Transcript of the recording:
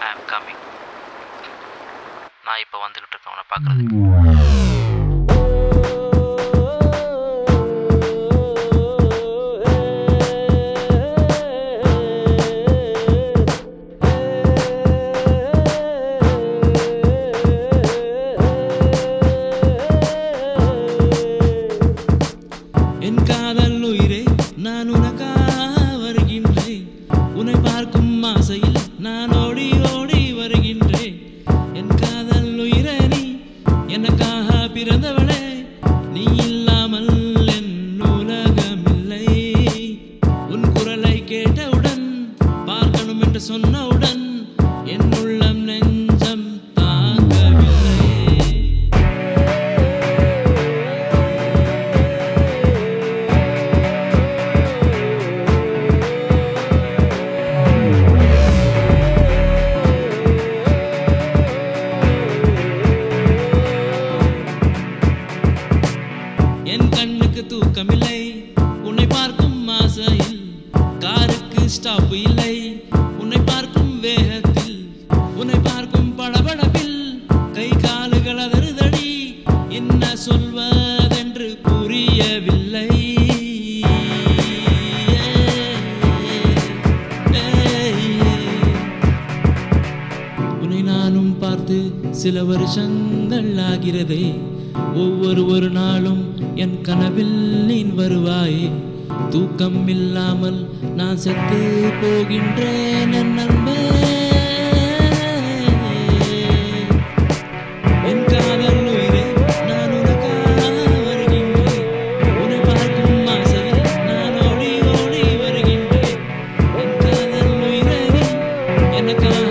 ஐ ஆம் கம்மிங். நான் இப்போ வந்துக்கிட்டு இருக்கேன் உன்னை பார்க்குறதுக்கு. என் காதல் உயிரே, நான் உனக்காக வருகின்றேன். உன்னை பார்க்கும் ஆசையில் நான் ஓடி ஓடி வருகின்றேன். என் காதல் உயிரே, நீ எனக்காக பிறந்தவளே. நீ இல்லாமல் என் உலகமில்லை. உன் குரலை கேட்டவுடன், பார்க்கணும் என்று சொன்னவுடன், என் உள்ளம் நெஞ்சம் தாங்கவில்லை. என் கண்ணுக்கு தூக்கமில்லை உன்னை பார்க்கும் ஆசையில். காருக்கு ஸ்டாப் இல்லை உன்னை பார்க்கும் வேகத்தில். உன்னை பார்க்கும் படபடப்பில் கை காலுகள் அதறுதடி. என்ன சொல்வதென்று புரியவில்லை. உன்னை நானும் பார்த்து சில வருஷங்கள் ஆகிறதே. ஒவ்வொரு நாளும் என் கனவில் நீ வருவாயே. தூக்கம் இல்லாமல் நான் செத்து போகின்றேன் என் நண்பே. என் காதல் உயிரே, நான் உனக்காக வருகின்றேன். உன்னை பார்க்கும் ஆசையில் நான் ஓடி ஓடி வருகின்றேன். என் காதல் உயிரே, நீ எனக்காக